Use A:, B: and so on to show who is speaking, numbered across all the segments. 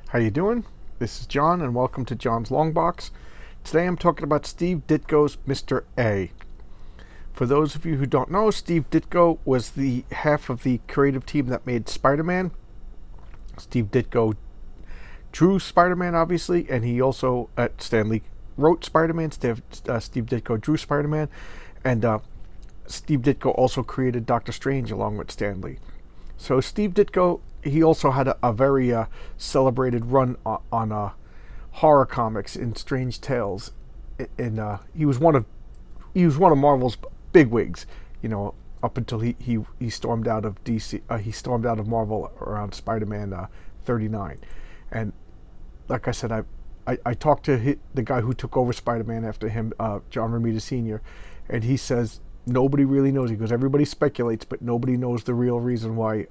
A: How you doing? This is John, and welcome to John's Long Box. Today I'm talking about Steve Ditko's Mr. A. For those of you who don't know, Steve Ditko was the half of the creative team that made Spider-Man. Steve Ditko drew Spider-Man, obviously, and he also, Stan Lee wrote Spider-Man. Steve Ditko drew Spider-Man, and Steve Ditko also created Doctor Strange along with Stan Lee. So Steve Ditko, he also had a very celebrated run on horror comics in Strange Tales. He was one of Marvel's bigwigs, up until he stormed out of DC. He stormed out of Marvel around Spider-Man 39, and like I said, I talked to the guy who took over Spider-Man after him, John Romita Sr., and he says nobody really knows. He goes, everybody speculates, but nobody knows the real reason why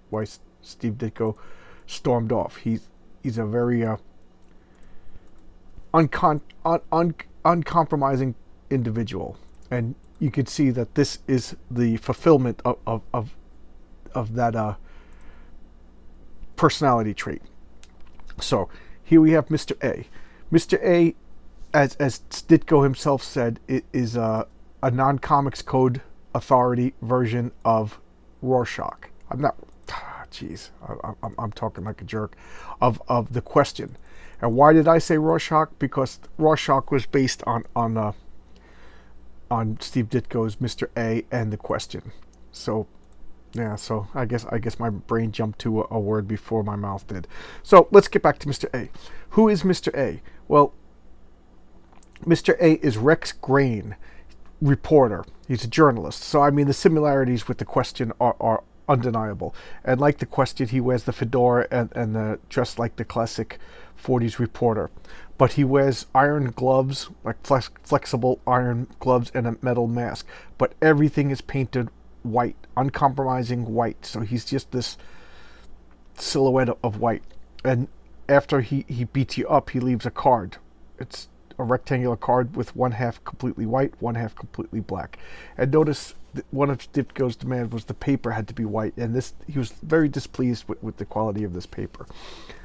A: Steve Ditko stormed off. He's a very uncompromising individual, and you can see that this is the fulfillment of that personality trait. So here we have Mr. A. Mr. A, as Ditko himself said, it is a non-comics code authority version of Rorschach. I'm talking like a jerk. Of the Question. And why did I say Rorschach? Because Rorschach was based on Steve Ditko's Mr. A and the Question. So yeah, so I guess my brain jumped to a word before my mouth did. So let's get back to Mr. A. Who is Mr. A? Well, Mr. A is Rex Grain, reporter. He's a journalist. So I mean, the similarities with the Question are undeniable. And like the Question, he wears the fedora and the dressed like the classic 40s reporter. But he wears iron gloves, like flexible iron gloves, and a metal mask. But everything is painted white, uncompromising white. So he's just this silhouette of white. And after he beats you up, he leaves a card. It's a rectangular card with one half completely white, one half completely black. And notice one of Ditko's demands was the paper had to be white, and he was very displeased with the quality of this paper.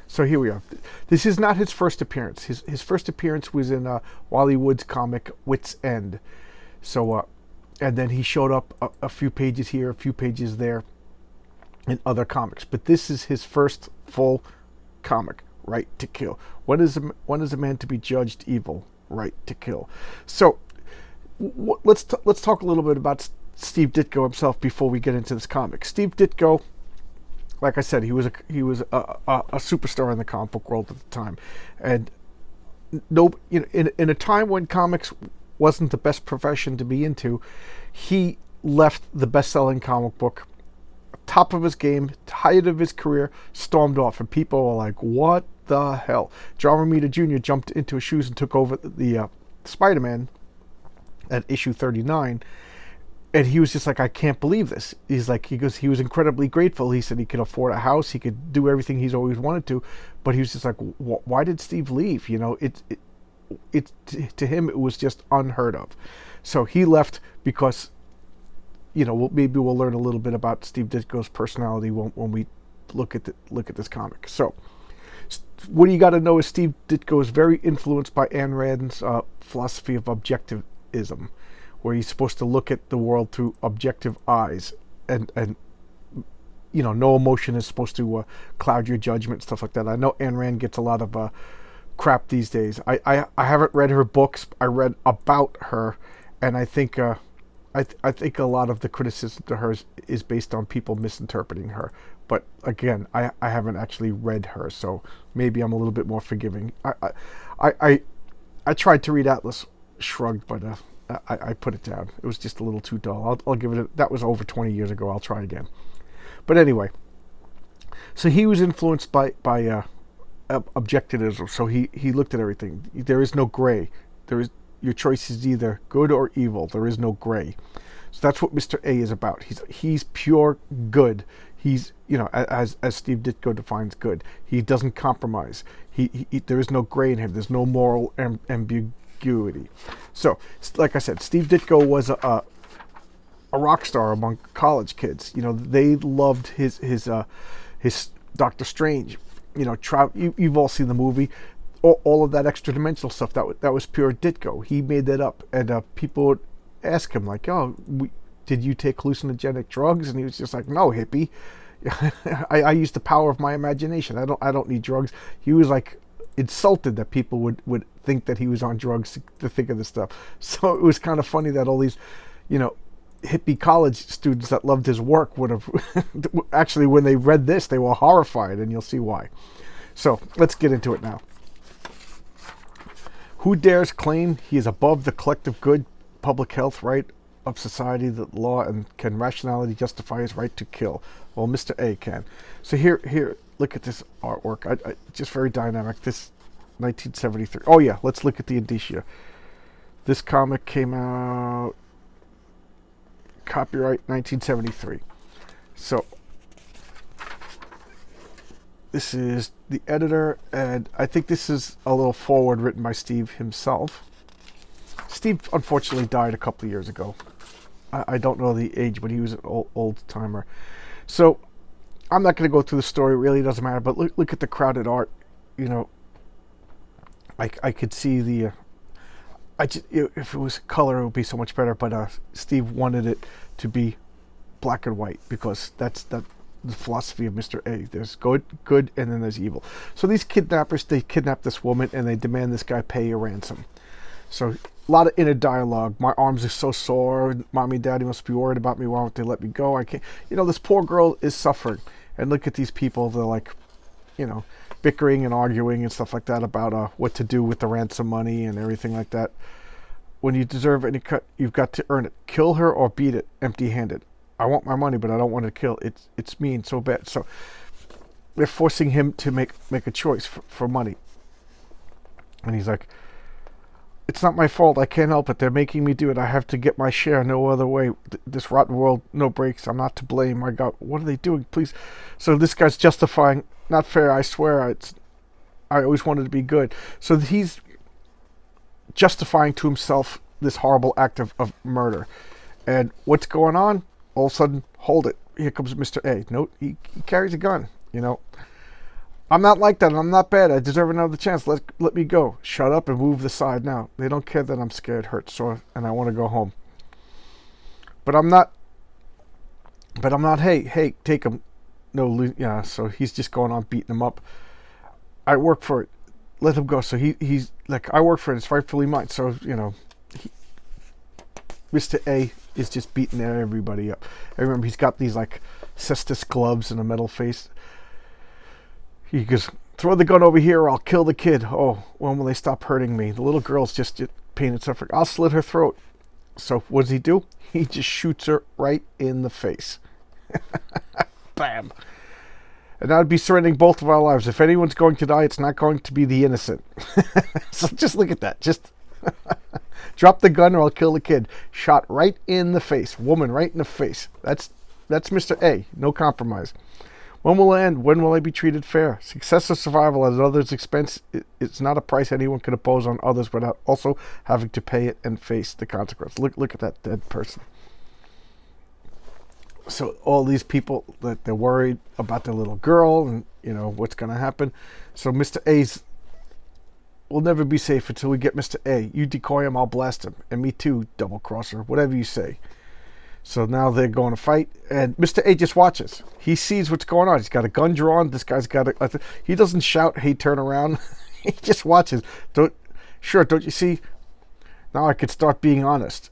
A: So here we are. This is not his first appearance. His first appearance was in Wally Wood's comic Wit's End. So and then he showed up a few pages here, a few pages there in other comics. But this is his first full comic, Right to Kill. When is a man to be judged evil? Right to Kill. So let's talk a little bit about Steve Ditko himself before we get into this comic. Steve Ditko, like I said, he was a superstar in the comic book world at the time, and in a time when comics wasn't the best profession to be into, he left the best-selling comic book, top of his game, height of his career, stormed off, and people were like, "What the hell?" John Romita Jr. jumped into his shoes and took over the Spider-Man at issue 39. And he was just like, I can't believe this. He goes, he was incredibly grateful. He said he could afford a house. He could do everything he's always wanted to. But he was just like, why did Steve leave? To him, it was just unheard of. So he left because, maybe we'll learn a little bit about Steve Ditko's personality when we look at this comic. So what you got to know is Steve Ditko is very influenced by Ayn Rand's philosophy of objectivism, where he's supposed to look at the world through objective eyes, and no emotion is supposed to cloud your judgment, stuff like that. I know Ayn Rand gets a lot of crap these days. I haven't read her books. I read about her, and I think I think a lot of the criticism to her is based on people misinterpreting her. But again, I haven't actually read her, so maybe I'm a little bit more forgiving. I tried to read Atlas Shrugged, but I put it down. It was just a little too dull. I'll give it that was over 20 years ago. I'll try again. But anyway, so he was influenced by objectivism. So he looked at everything. There is no gray. Your choice is either good or evil. There is no gray. So that's what Mr. A is about. He's pure good. He's, as Steve Ditko defines good. He doesn't compromise. There is no gray in him. There's no moral ambiguity. So, like I said, Steve Ditko was a rock star among college kids. They loved his Doctor Strange. you've all seen the movie. All of that extra dimensional stuff, that was pure Ditko. He made that up, and people would ask him like, "Oh, did you take hallucinogenic drugs?" And he was just like, "No, hippie. I use the power of my imagination. I don't need drugs." He was like insulted that people would think that he was on drugs to think of this stuff. So it was kind of funny that all these, hippie college students that loved his work would have actually, when they read this, they were horrified, and you'll see why. So let's get into it now. Who dares claim he is above the collective good, public health right of society, the law, and can rationality justify his right to kill? Well, Mr. A can. So here, look at this artwork. I just very dynamic. This 1973. Oh yeah, let's look at the indicia. This comic came out copyright 1973. So this is the editor, and I think this is a little forward written by Steve himself. Steve unfortunately died a couple of years ago. I don't know the age, but he was an old timer. So I'm not going to go through the story. It really doesn't matter. But look at the crowded art. I could see the. If it was color, it would be so much better. But Steve wanted it to be black and white because that's the philosophy of Mr. A. There's good, and then there's evil. So these kidnappers, they kidnap this woman and they demand this guy pay a ransom. So a lot of inner dialogue. My arms are so sore. Mommy and Daddy must be worried about me. Why won't they let me go? I can't. This poor girl is suffering. And look at these people. They're like, bickering and arguing and stuff like that about what to do with the ransom money and everything like that. When you deserve any cut, you've got to earn it. Kill her or beat it empty-handed. I want my money, but I don't want to kill. It's mean so bad. So they're forcing him to make a choice for money. And he's like, it's not my fault. I can't help it. They're making me do it. I have to get my share. No other way. This rotten world, no breaks. I'm not to blame. My God, what are they doing? Please. So this guy's justifying. Not fair. I swear. I always wanted to be good. So he's justifying to himself this horrible act of murder. And what's going on? All of a sudden, hold it. Here comes Mr. A. No, he carries a gun. I'm not like that. I'm not bad. I deserve another chance. Let me go. Shut up and move aside now. They don't care that I'm scared, hurt, sore, and I want to go home. But I'm not. Hey, take him. No, yeah. So he's just going on beating him up. I work for it. Let him go. So he's like, I work for it. It's rightfully mine. So Mr. A is just beating everybody up. I remember he's got these like cestus gloves and a metal face. He goes, throw the gun over here or I'll kill the kid. Oh, when will they stop hurting me? The little girl's just pain and suffering. I'll slit her throat. So what does he do? He just shoots her right in the face. Bam. And I'd be surrendering both of our lives. If anyone's going to die, it's not going to be the innocent. So just look at that. Just drop the gun or I'll kill the kid. Shot right in the face. Woman right in the face. That's Mr. A. No compromise. When will it end? When will I be treated fair? Success or survival at others' expense, it's not a price anyone can impose on others without also having to pay it and face the consequence. Look at that dead person. So all these people, that they're worried about their little girl and, what's going to happen. So Mr. A's will never be safe until we get Mr. A. You decoy him, I'll blast him. And me too, double crosser, whatever you say. So now they're going to fight, and Mr. A just watches. He sees what's going on. He's got a gun drawn. This guy's got he doesn't shout, hey, turn around. He just watches. Don't you see? Now I could start being honest.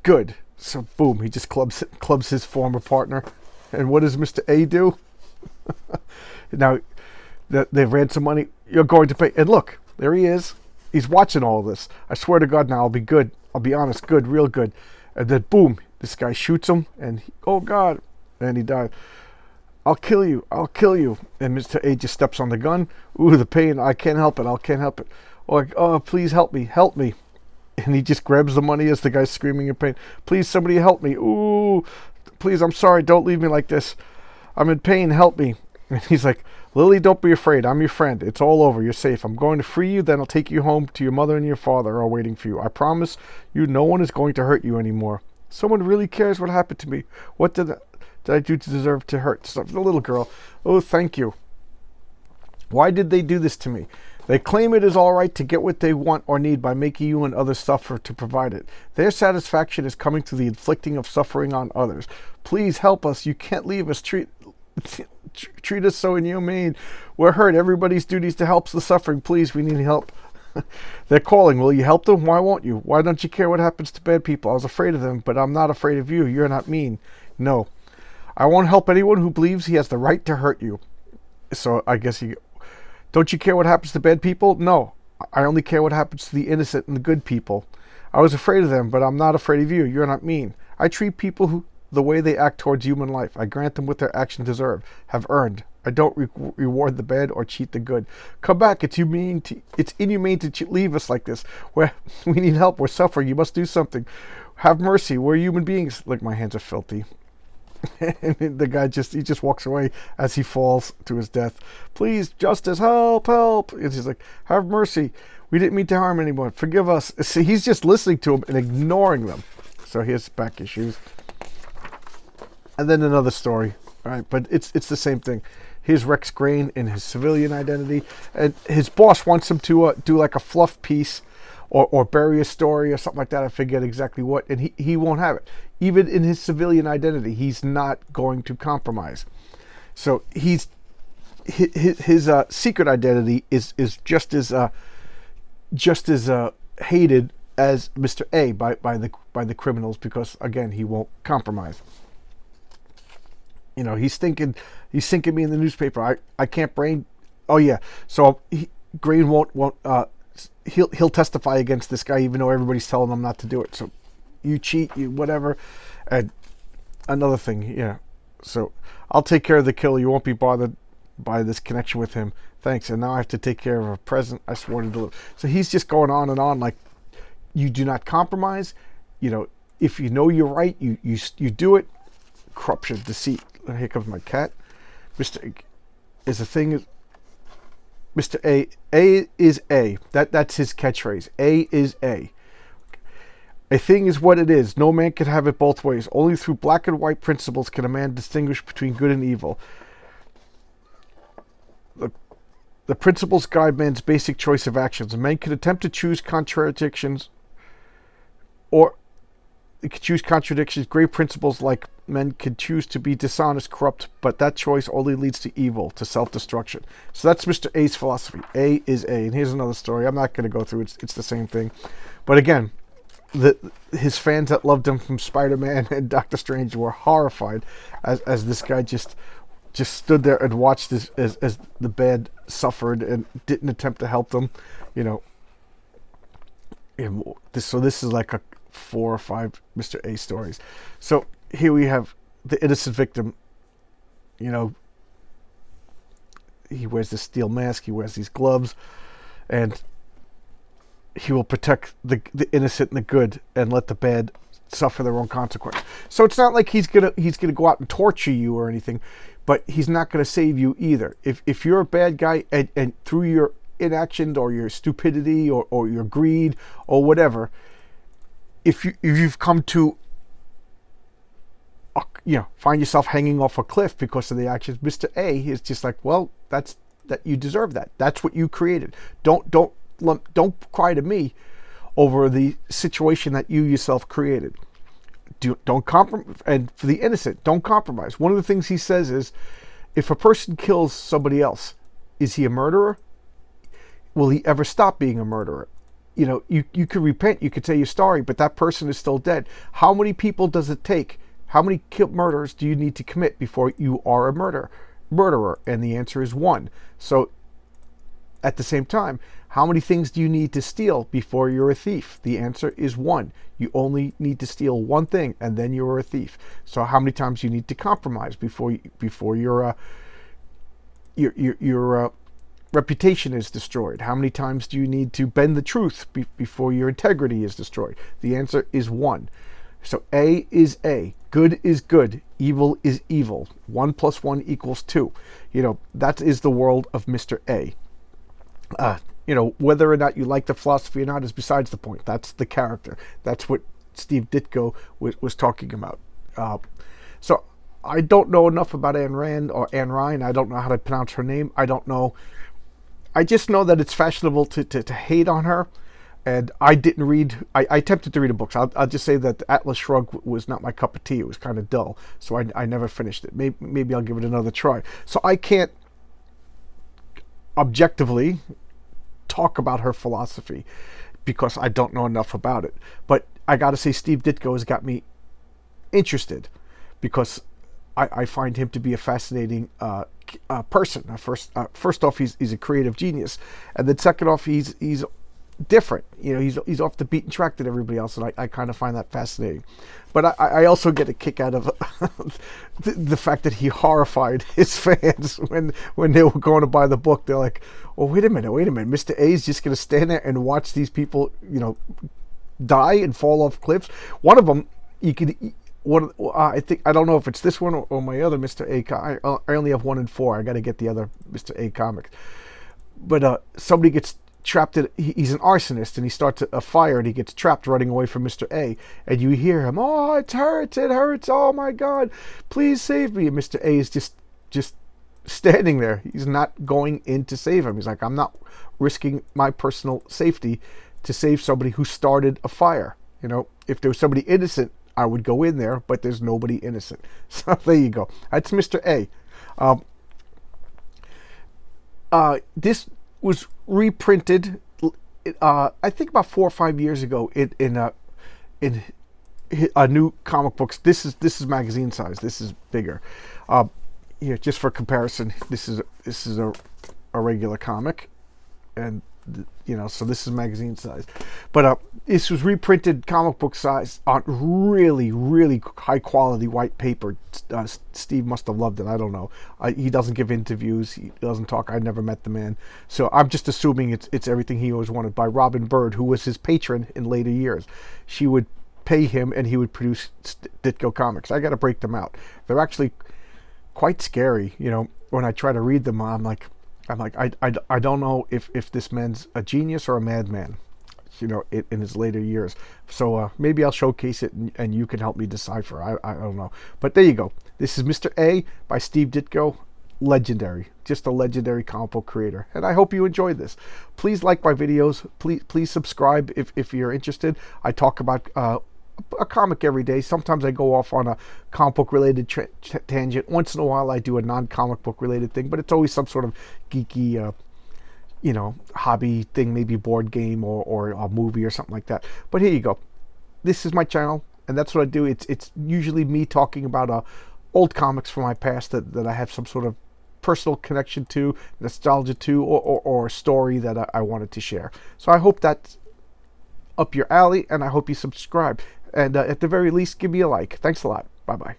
A: Good. So boom, he just clubs his former partner. And what does Mr. A do? Now, they've ransom money. You're going to pay. And look, there he is. He's watching all of this. I swear to God now, I'll be good. I'll be honest, good, real good. And then boom, this guy shoots him, and oh God, and he died. I'll kill you. And Mr. A just steps on the gun. Ooh, the pain. I can't help it. Oh, please help me. And he just grabs the money as the guy's screaming in pain. Please, somebody help me. Ooh, please, I'm sorry. Don't leave me like this. I'm in pain. Help me. And he's like, Lily, don't be afraid. I'm your friend. It's all over. You're safe. I'm going to free you. Then I'll take you home to your mother and your father are waiting for you. I promise you no one is going to hurt you anymore. Someone really cares what happened to me. What did I do to deserve to hurt? So the little girl, oh, thank you. Why did they do this to me? They claim it is all right to get what they want or need by making you and others suffer to provide it. Their satisfaction is coming through the inflicting of suffering on others. Please help us. You can't leave us. Treat us so inhumane. We're hurt. Everybody's duty is to help the suffering. Please, we need help. They're calling. Will you help them? Why won't you? Why don't you care what happens to bad people? I was afraid of them, but I'm not afraid of you. You're not mean. No. I won't help anyone who believes he has the right to hurt you. So I guess don't you care what happens to bad people? No. I only care what happens to the innocent and the good people. I was afraid of them, but I'm not afraid of you. You're not mean. I treat people the way they act towards human life. I grant them what their actions deserve, have earned. I don't reward the bad or cheat the good. Come back. It's inhumane to leave us like this. We need help. We're suffering. You must do something. Have mercy. We're human beings. Look, my hands are filthy. And the guy just walks away as he falls to his death. Please, justice, help, help. And he's like, have mercy. We didn't mean to harm anyone. Forgive us. See, he's just listening to him and ignoring them. So here's back issues. And then another story. All right, but it's the same thing. Here's Rex Grain in his civilian identity. And his boss wants him to do like a fluff piece or bury a story or something like that. I forget exactly what. And he won't have it. Even in his civilian identity, he's not going to compromise. So his secret identity is just as hated as Mr. A by the criminals, because again, he won't compromise. You know, he's thinking me in the newspaper. I can't brain. Oh yeah. So Grain won't he'll testify against this guy, even though everybody's telling him not to do it. So you cheat, you whatever. And another thing, yeah. So I'll take care of the killer. You won't be bothered by this connection with him. Thanks. And now I have to take care of a present I swore to deliver. So he's just going on and on like, you do not compromise. You know, if you know you're right, you do it. Corruption, deceit. Here comes my cat. Mr. is a thing. Mr. A is A. That's his catchphrase. A is A. A thing is what it is. No man can have it both ways. Only through black and white principles can a man distinguish between good and evil. The principles guide man's basic choice of actions. A man can attempt to choose contradictions, or great principles like men can choose to be dishonest, corrupt, but that choice only leads to evil, to self-destruction. So that's Mr. A's philosophy. A is A. And here's another story. I'm not going to go through it. It's the same thing. But again, his fans that loved him from Spider-Man and Doctor Strange were horrified as this guy just stood there and watched as the bad suffered and didn't attempt to help them. You know, so this is like a 4 or 5 Mr. A stories. So here we have the innocent victim. You know, he wears this steel mask, he wears these gloves, and he will protect the innocent and the good and let the bad suffer their own consequence. So it's not like he's gonna go out and torture you or anything, but he's not gonna save you either. If you're a bad guy and through your inaction or your stupidity or your greed or whatever, if you've come to find yourself hanging off a cliff because of the actions, Mr. A is just like, well, that you deserve that. That's what you created. Don't cry to me over the situation that you yourself created. Don't compromise. And for the innocent, don't compromise. One of the things he says is, if a person kills somebody else, is he a murderer? Will he ever stop being a murderer? You know, you could repent, you could say you're sorry, but that person is still dead. How many people does it take? How many murders do you need to commit before you are a murderer? And the answer is 1. So at the same time, how many things do you need to steal before you're a thief? The answer is 1. You only need to steal 1 thing, and then you're a thief. So how many times do you need to compromise before your reputation is destroyed? How many times do you need to bend the truth before your integrity is destroyed? The answer is 1. So A is A. Good is good. Evil is evil. 1 + 1 = 2. You know, that is the world of Mr. A. You know, whether or not you like the philosophy or not is besides the point. That's the character. That's what Steve Ditko was talking about. So I don't know enough about Ayn Rand or Ayn Rand. I don't know how to pronounce her name. I don't know I just know that it's fashionable to hate on her. And I didn't read. I attempted to read a book. So I'll just say that the Atlas Shrugged was not my cup of tea. It was kind of dull, so I never finished it. Maybe I'll give it another try. So I can't objectively talk about her philosophy because I don't know enough about it. But I got to say, Steve Ditko has got me interested because I find him to be a fascinating person. First off, he's a creative genius, and then second off, he's different. You know, he's off the beaten track than everybody else, and I kind of find that fascinating. But I also get a kick out of the fact that he horrified his fans when they were going to buy the book. They're like, "Oh, wait a minute, Mr. A is just going to stand there and watch these people, die and fall off cliffs." One of them, you could. I think, I don't know if it's this one or my other Mr. A. I only have 1 in 4. I got to get the other Mr. A comic. But somebody gets trapped he's an arsonist, and he starts a fire, and he gets trapped running away from Mr. A, and you hear him, "Oh, it hurts, oh my God, please save me." And Mr. A is just standing there. He's not going in to save him. He's like, "I'm not risking my personal safety to save somebody who started a fire." If there was somebody innocent, I would go in there, but there's nobody innocent. So there you go. That's Mr. A. This was reprinted, I think about 4 or 5 years ago in a new comic books. This is magazine size. This is bigger. Here, just for comparison, this is a regular comic, and so this is magazine size. But this was reprinted comic book size on really, really high quality white paper. Steve must have loved it. I don't know. He doesn't give interviews. He doesn't talk. I never met the man, so I'm just assuming it's everything he always wanted. By Robin Bird, who was his patron in later years. She would pay him, and he would produce Ditko comics. I got to break them out. They're actually quite scary. When I try to read them, I'm like, I don't know if this man's a genius or a madman, in his later years. So maybe I'll showcase it, and you can help me decipher. I don't know. But there you go. This is Mr. A by Steve Ditko. Legendary. Just a legendary comic book creator. And I hope you enjoyed this. Please like my videos. Please subscribe if you're interested. I talk about a comic every day. Sometimes I go off on a comic book related tangent. Once in a while I do a non-comic book related thing, but it's always some sort of geeky hobby thing, maybe board game or a movie or something like that. But here you go. This is my channel, and that's what I do. It's usually me talking about old comics from my past that I have some sort of personal connection to, nostalgia to, or a story that I wanted to share. So I hope that's up your alley, and I hope you subscribe. And at the very least, give me a like. Thanks a lot. Bye-bye.